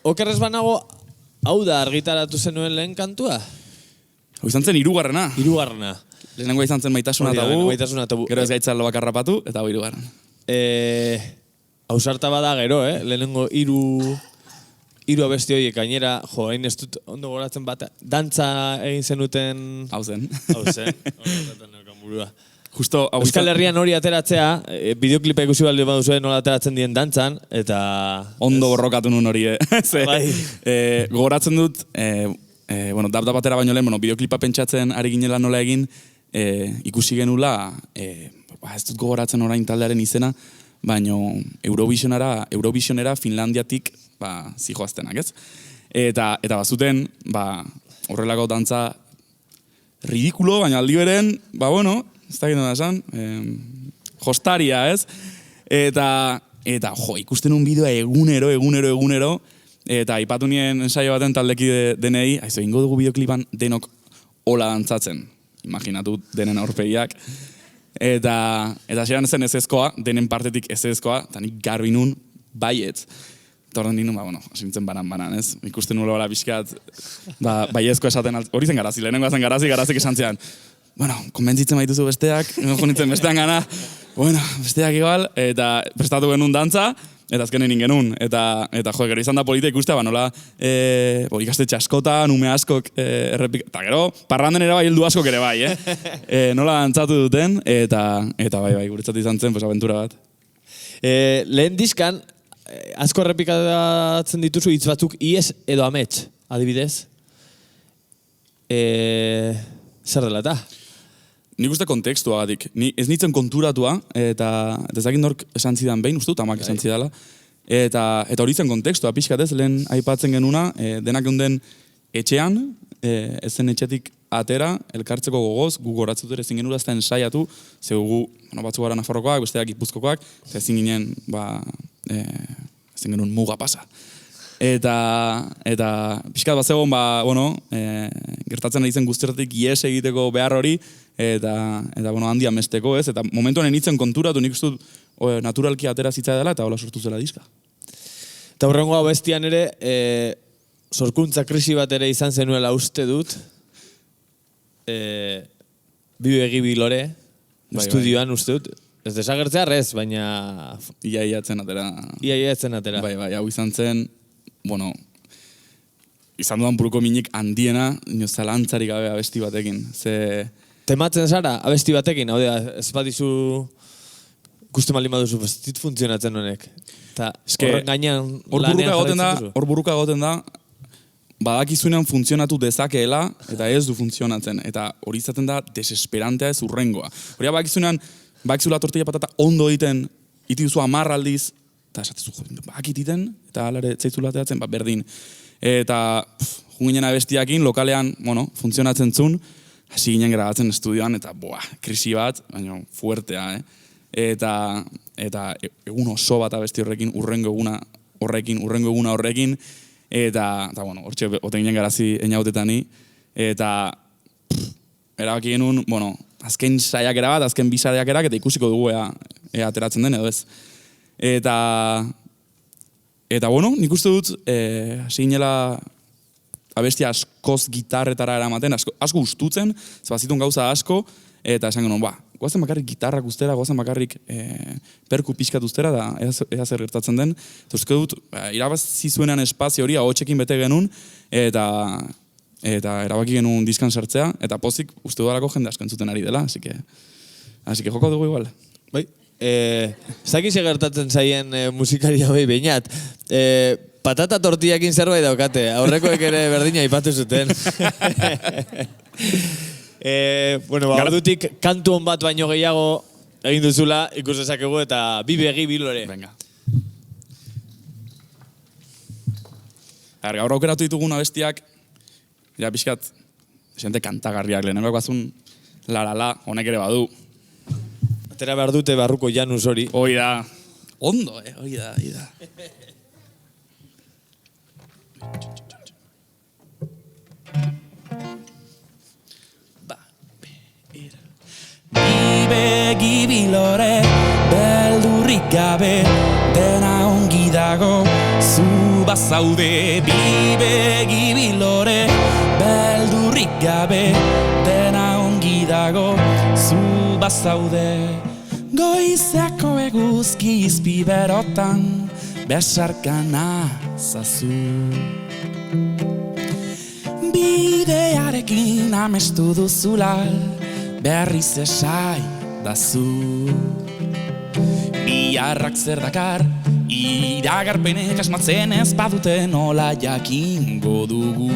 Okerrez banago, hau da argitaratu zenuen lehen kantua? Hau izan zen hirugarrena. Lehenengoa izan zen Maitasuna tabu. Gero ez gaitza loak harrapatu, eta hau hirugarren. Ausarta bada gero, lehenengo hiru abesti horiek gainera, hain ez dut ondo goratzen bat, dantza egin zenuten... Hau zen. Justo, Euskal Herrian hori ateratzea, bideoklipa ikusi balde baduzue nola ateratzen dien dantzan, eta... Ondo borrokatu nun hori, gogoratzen dut, dap batera baino lehen, bideoklipa pentsatzen ari ginela nola egin, ikusi genula, ez dut gogoratzen orain taldearen izena, baino Eurovisionera Finlandiatik zijoaztenak, ez? Eta bazuten, horrelako dantza ridikulo, baina aldi beren, ez da ginen da esan, jostaria, ez? Eta ikusten un bideoa egunero, eta aipatu nien ensaio baten taldeki denei, aizu, ingo dugu bideoklipan denok hola dantzatzen. Imaginatu denen aurpegiak. Eta hasieran zen ezezkoa, denen partetik ezezkoa, eta nik garbi nun baietz. Eta horren nindun, hasi nintzen banan, ez? Ikusten nula bala pixkat, baiezko esaten, hori zen garazi, lehenengoa zen garazik esan zean. Konbentzitzen baituzu besteak, jo nintzen bestean gana, besteak igual, eta prestatu genuen dantza, eta azkenen genuen. Eta gero izan da polita ikustea, nola ikastetxe askotan, ume askok errepik... Eta gero, parranden ere bai, heldu askok ere bai, nola dantzatu duten, eta bai, guretzat izan zen, aventura bat. Lehen diskan, asko errepikatzen dituzu hitz batzuk ies edo amets, adibidez. Zer dela eta? Nik uste kontekstuagatik. Ez nintzen konturatua, eta ez dakit nork esan zidan behin, uste dut amak esan zidala. Eta hori zen kontekstua, pixkat ez, lehen aipatzen genuna, denak geunden etxean, ez zen etxetik atera, elkartzeko gogoz, gu goratzut ere ezin genura ez da ensaiatu, ze gu batzuk gara Nafarrokoak, besteak Gipuzkokoak, eta ezin ginen, ezin genuen muga pasa. Eta pixkat bat zegoen, gertatzen ari zen guztietatik ies egiteko behar hori, eta handia mesteko, ez? Eta momentuan enitzen konturatu, nik uste dut naturalki atera zitza dela, eta hola sortu zela diska. Eta horrengo abestian ere, sorkuntza krisi bat ere izan zenuela uste dut, Bibe Gibilore, estudioan uste dut, ez desagertzea ez, baina... Iaiatzen atera. Iaiatzen atera. Bai, hau izan zen, izan dudan buruko minik handiena, zalantzarik gabe abesti batekin. Tematzen zara, abesti batekin, hau ez badizu gustu malin baduzu, ez dit funtzionatzen honek. Eta horren gainean lanean jarraitzen duzu. Hor buruka goten da, badakizunean funtzionatu dezakeela, eta ez du funtzionatzen. Eta hori izaten da desesperantea ez urrengoa. Hori badakizunean, badakizula tortilla patata ondo egiten, iti duzu 10 aldiz, eta esatezu, bakititen, eta alare zeitzula teatzen, berdin. Eta junginen abestiakin, lokalean, funtzionatzen zuen, hasi ginen grabatzen estudioan, eta krisi bat, baina fuertea, Eta egun oso bat abesti horrekin, urrengo eguna horrekin, eta hortxe oten ginen garazi einagotetani, eta erabaki genuen, azken saiakera bat, azken bi saiakerak, eta ikusiko dugu ea ateratzen den edo ez. Eta nik uste dut, hasi ginela abestia askoz gitarretara eramaten, asko ustutzen, zabazitun gauza asko, eta esan genuen, goazen bakarrik gitarrak ustera, goazen bakarrik perku pixkat ustera, da ea zer gertatzen den. Eta uste dut, irabazi zuenean espazio hori, ahotsekin bete genuen, eta erabaki genuen diskan sartzea, eta pozik uste dudalako jende asko entzuten ari dela, así que joko dugu igual. Bai, zakiz gertatzen zaien musikari hauei behinat. Patata tortillakin zerbait daukate, aurrekoek ere berdina aipatu zuten. Ordutik kantu hon bat baino gehiago egin duzula, ikus dezakegu eta Bibe Gibilore. Venga. Gaur aukeratu ditugun abestiak, pixkat, esente kantagarriak, lehenengoak bazun la, honek ere badu. Atera behar dute barruko Janus hori. Hoi da. Ondo, hoi da. Bibe Gibilore, beldurrik gabe, dena ongi dago, zu bazaude. Bibe Gibilore, beldurrik gabe, dena ongi dago, zu bazaude. Goizeko eguzki izpi berotan, besarkana zazu. Bidearekin amestu duzula, berriz esai dazu. Biharrak zer dakar, iragarpenek asmatzen ez badute nola jakingo dugu.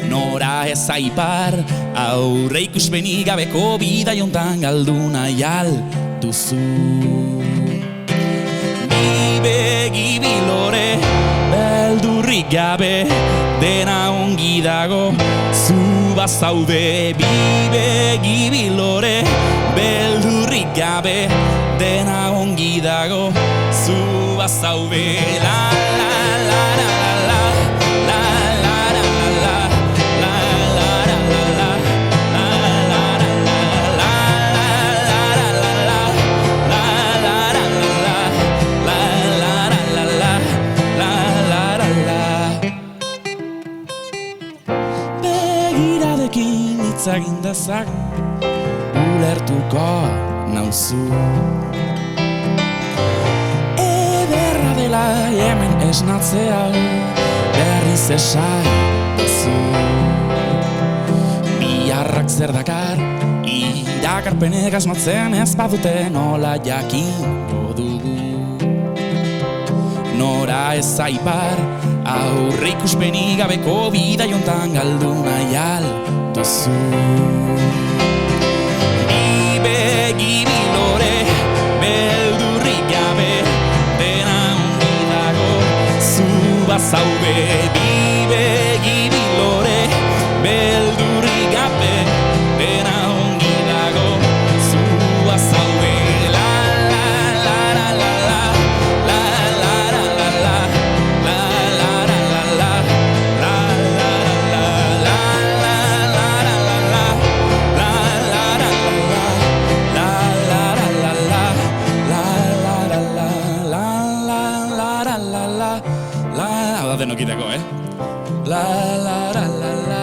Nora ez aipar, aurre ikuspenik gabeko bidaiontan galdu nahi alduzu. Bibe Gibilore, beldurrik gabe, dena ongi dago, zu bazaude. Bibe Gibilore, beldurrik gabe, dena ongi dago, zu bazaude. La la la la la la la la la la la la la la la la la la dezak ulertuko nauzu. Ederra dela hemen esnatzea berriz esai duzu. Biharrak zer dakar irakarpenek asmatzen ez badute nola jakingo dugu. Nora ez aipar aurre ikuspenik gabeko bidai hontan galdu nahi alduzu. Bi begi bilore beldurrik gabe dena ongi dago zu bazaude. Bi begi bilore beldurrik gabe dena ongi dago zu bazaude. La la la la la la la la la la la la la la la la la la la hau da denokiteko, La la la la la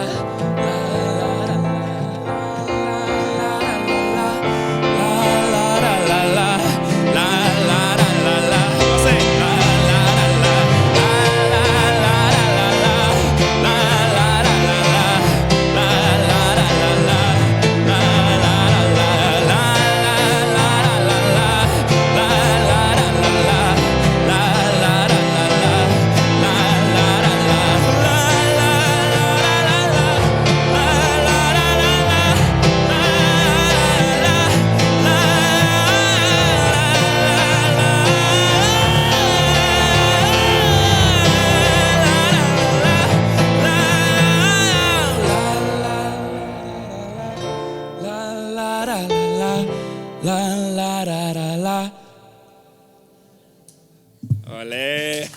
Ole.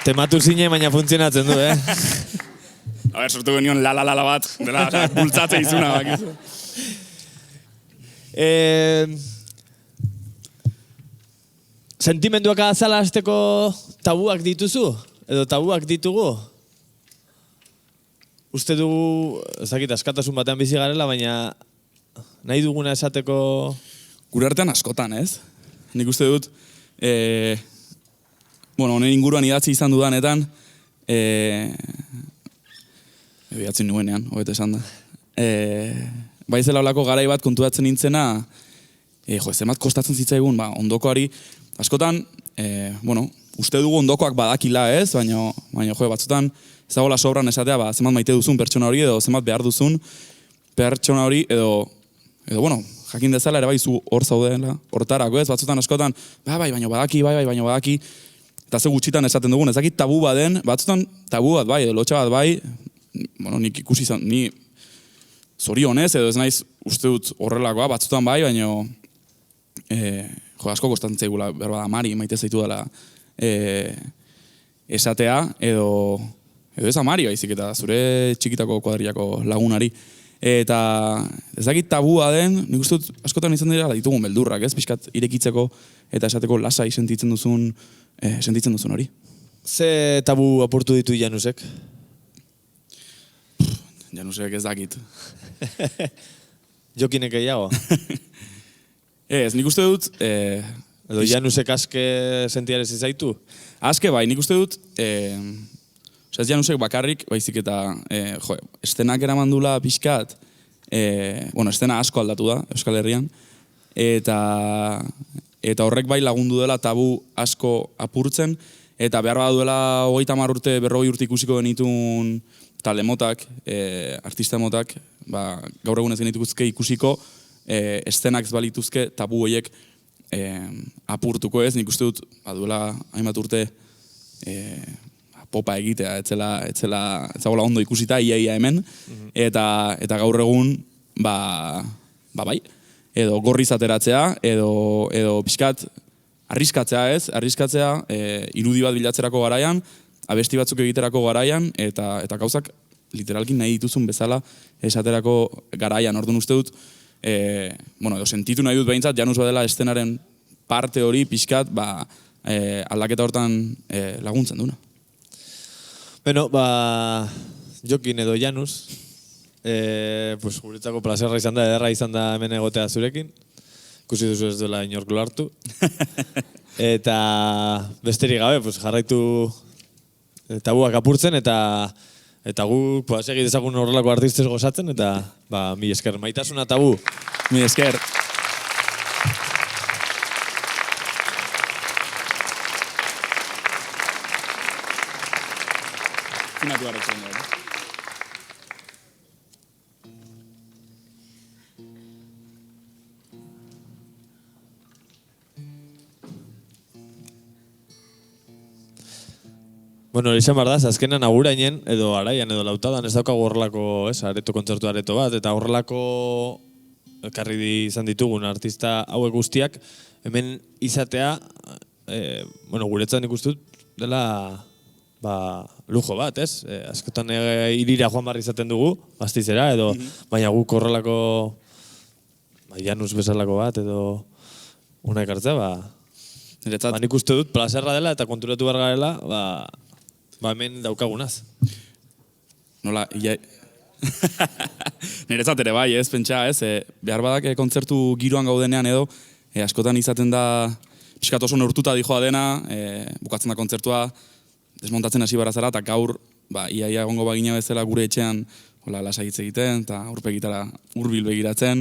Tematu zine, baina funtzionatzen du, A ber, sortu genion la bat, dela, bultzatze izuna bakizu. Sentimenduak azala hasteko tabuak dituzu? Edo tabuak ditugu? Uste dugu, ezakit, askatasun batean bizi garela, baina nahi duguna esateko... Gure artean askotan, ez? Nik uste dut, honen inguruan idatzi izan dudanetan, bidatzen nuenean, hobeto esan da. Baizela olako garai bat kontuatzen nintzena, zemat kostatzen zitzaigun, ondokoari, askotan, uste dugu ondokoak badakila ez, baina batzutan, ezagola sobran esatea, zemat maite duzun pertsona hori, edo zemat behar duzun pertsona hori, edo jakin dezala ere bai zu hor zaudela, hortarako ez, batzutan askotan, baina badaki, eta ze gutxitan esaten dugun, ezakit tabu baden, batzutan tabu bat bai, edo lotxa bat bai, nik ikusi izan, ni zorionez, edo ez naiz uste dut horrelakoa, batzutan bai, baina asko kostatzen zaigula, berbada, amari maite zaitu dela esatea, edo ez amari baizik, eta zure txikitako kuadrillako lagunari. Eta ezakit tabua den, nik uste dut askotan izan dira ditugun beldurrak, ez? Pixkat irekitzeko eta esateko lasai sentitzen duzun hori. Ze tabu apurtu ditu Janusek? Janusek ez dakit. Jokinek gehiago? Ez, nik uste dut... Edo Janusek aske sentiarez izaitu? Aske bai, nik uste dut... Ez Janusek bakarrik, baizik eta estenak eramandula pixkat, estena asko aldatu da Euskal Herrian, eta horrek bai lagundu dela tabu asko apurtzen, eta behar baduela 30 urte, 40 urte ikusiko genitun talde motak, artista motak, gaur egun ez genituzke ikusiko, estenak ez balituzke tabu horiek apurtuko ez, nik uste dut, duela hainbat urte, popa egitea, etzagola ondo ikusita, ia hemen, eta gaur egun, bai, edo gorriz ateratzea, edo pixkat arriskatzea ez, irudi bat bilatzerako garaian, abesti batzuk egiterako garaian, eta gauzak literalki nahi dituzun bezala esaterako garaian, orduan uste dut, edo sentitu nahi dut behintzat, Janus badela estenaren parte hori pixkat, aldaketa hortan laguntzen duna. Beno, Jokin edo Janus, pues guretzako plazerra izan da, ederra izan da hemen egotea zurekin. Ikusi duzu ez duela inork hartu. Eta besterik gabe, pues jarraitu tabuak apurtzen eta gu segi dezagun horrelako artistez gozatzen eta mila esker. Maitasuna Tabu. Mila esker. Finatu garratzen da. Bueno, izan behar da, azkenan agurainen, edo araian, edo lautadan, ez daukagu horrelako, areto kontzertu areto bat, eta horrelako ekarri izan ditugun artista hauek guztiak, hemen izatea, guretzan ikustut, dela, lujo bat, ez? Askotan irira joan barri izaten dugu, Gasteizera, edo, baina guk horrelako, Janus bezalako bat, edo, una ekartzea, nik uste dut, plazerra dela, eta konturatu behar garela, hemen daukagunaz. Nola, niretzat ere bai, ez, pentsa, ez, behar badak kontzertu giroan gaudenean edo, askotan izaten da, pixkat oso neurtuta dijoa dena, bukatzen da kontzertua, desmontatzen hasi barazara, eta gaur, ia egongo bagina bezala gure etxean, lasai hitz egiten, eta aurpegitara hurbil begiratzen,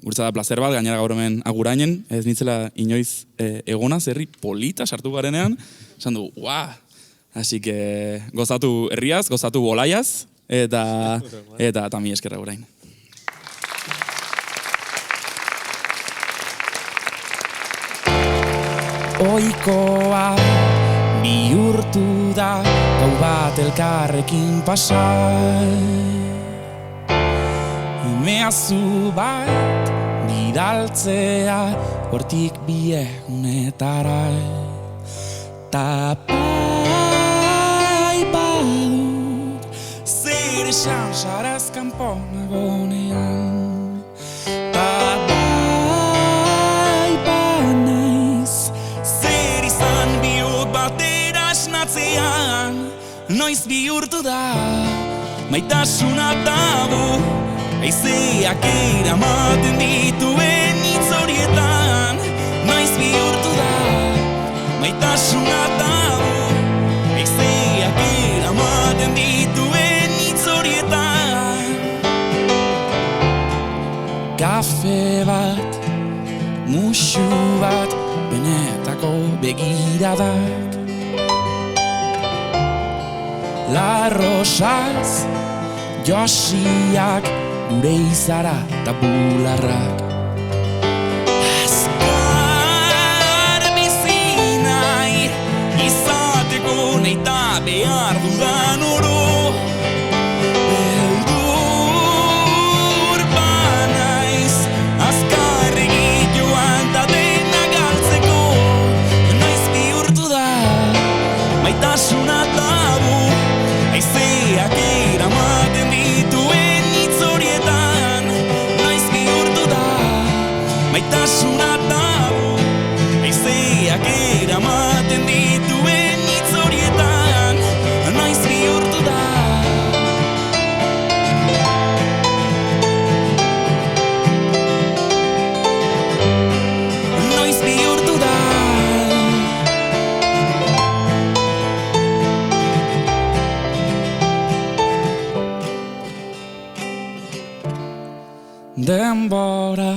guretzat da placer bat, gainera gaur hemen agurainen, ez nintzela inoiz egonaz, herri polita sartu garenean, esan du, Así que gozatu herriaz, gozatu bolaiaz, eta mi eskerra orain. Ohikoa bihurtu da gau bat elkarrekin pasa. Meazu bat bidaltzea hortik biegunetara. Ta badut zer esan saraz kanpon nagonean. Ta banaiz zer izan bihot batera esnatzean. Noiz bihurtu da maitasuna tabu, haizeak eramaten dituen hitz horietan. Noiz bihurtu da maitasuna tabu, haizeak eramaten dituen hitz horietan. Kafe bat, musu bat, benetako begiradak. La Rosaz josiak gure izara eta bularrak. Azkar bizi nahi izateko nahi eta behar dudan oro. Beldur banaiz azkar egitoan da dena galtzeko. Noiz bihurtu da maitasuna tabu, haizeak eramaten dituen hitz horietan. Noiz bihurtu da maitasuna tabu, haizeak eramaten dituen hitz horietan. Noiz bihurtu da. Noiz bihurtu da. Denbora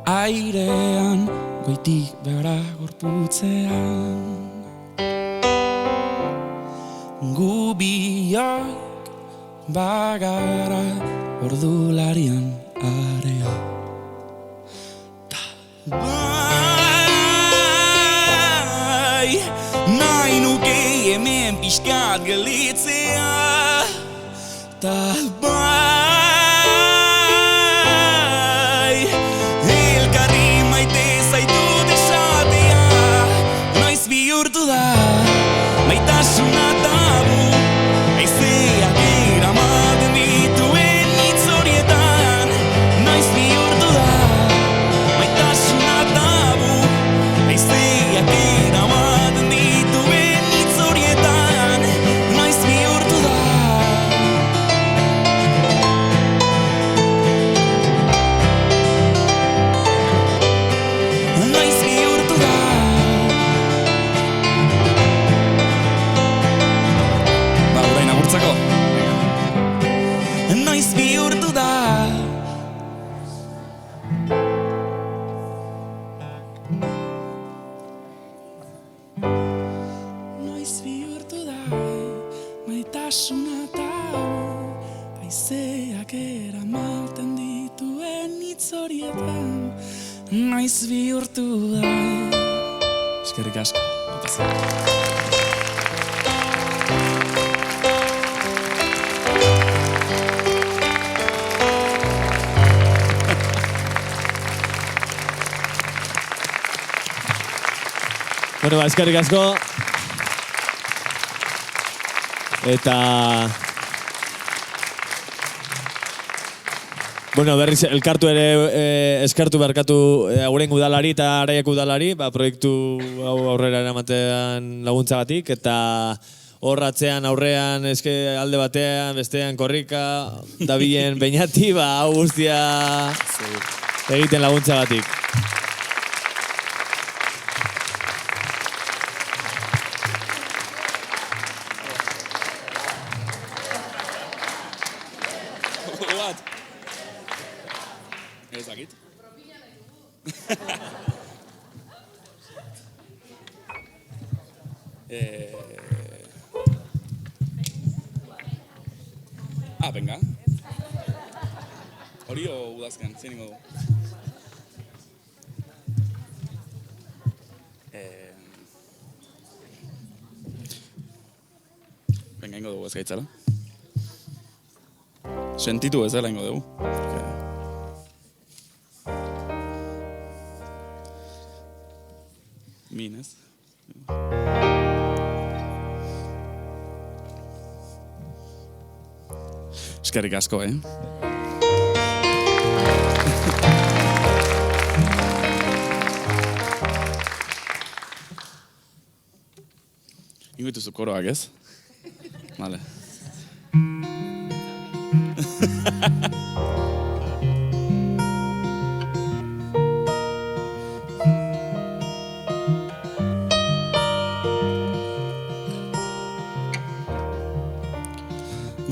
airean goitik behara gorputzean. Gu biak bagara ordularian area. Bai, nahi nuke hemen pixkat gelditzea. Ta elkarri maite zaitut esatea. Noiz bihurtu da maitasuna tabu, haizeak eramaten dituen hitz horietan. Noiz bihurtu da maitasuna tabu, haizeak noiz bihurtu da. Eskerrik asko. Bueno, eskerrik asko. Eta... Bueno, berriz, elkartu ere eskertu berkatu Agurain udalari eta Araiak udalari, proiektu hau aurrera eramatean laguntzagatik, eta hor atzean aurrean eske alde batean, bestean korrika, dabilen Beñati, hau guztia egiten laguntzagatik. Ezakit. Venga. Hori o udazken, zein ingo du? Venga, ingo dugu ez gaitzala. Sentitu bezala ingo dugu. Min, ez? Eskerrik asko, Ingo dituzu koroak, ez? Vale.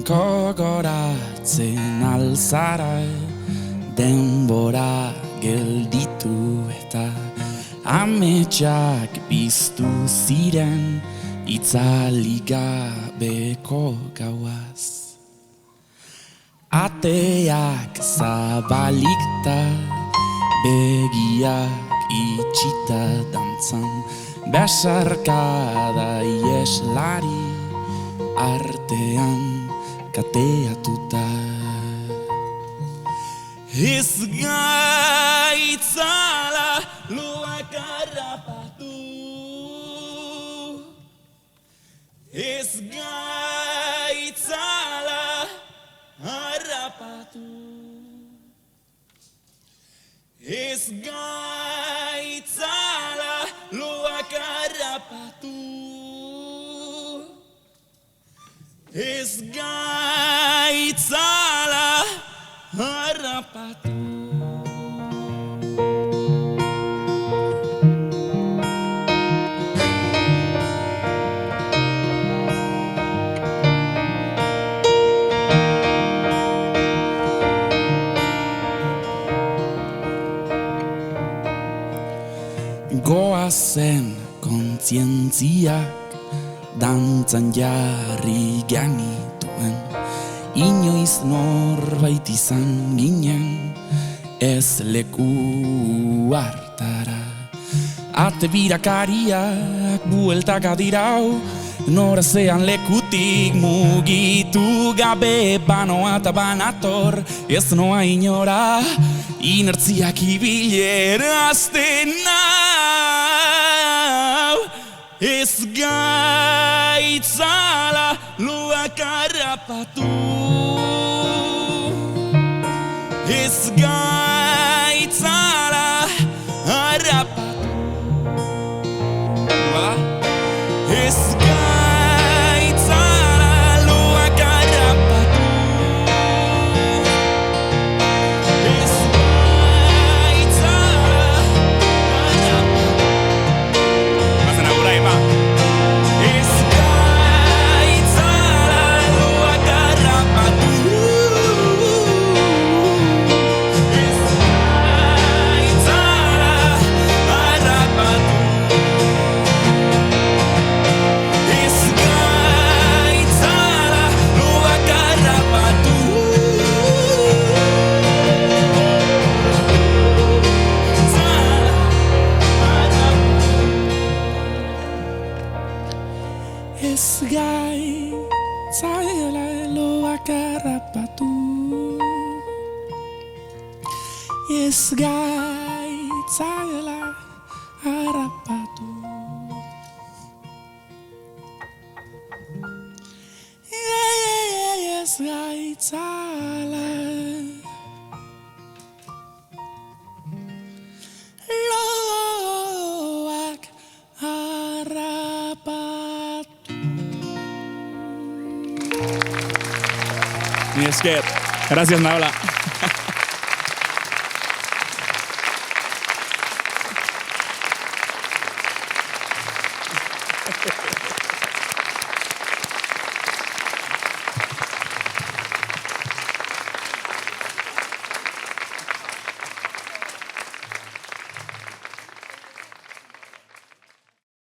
Gogoratzen alzara denbora gelditu eta ametsak biztu ziren itzali gabeko gauaz. Ateak zabalikta begiak itxita dantzan besarkada ieslari artean kateatuta. Ez gaitzala loak harrapatu, ez gaitzala harrapatu, ez gaitzala loak harrapatu, ez gaitzala harrapatu. Goazen kontzientziak dantzan jarri genituen, inoiz norbait izan ginen, ez leku hartara. Ate birakariak bueltaka dirau, norazean lekutik mugitu gabe banoa eta banator, ez noa inora, inertziak ibilerazten nau. Ez gaitzala loak harrapatu, ez gaitzala harrapatu, ez gaitzala loak harrapatu, ez gaitzala harrapatu. Bazen agura, Epa. Ez gaitzala loak harrapatu, ez gaitzala ez gaitzala harrapatu. Ez gaitzala loak harrapatu. Ni esker. Gracias, Naola.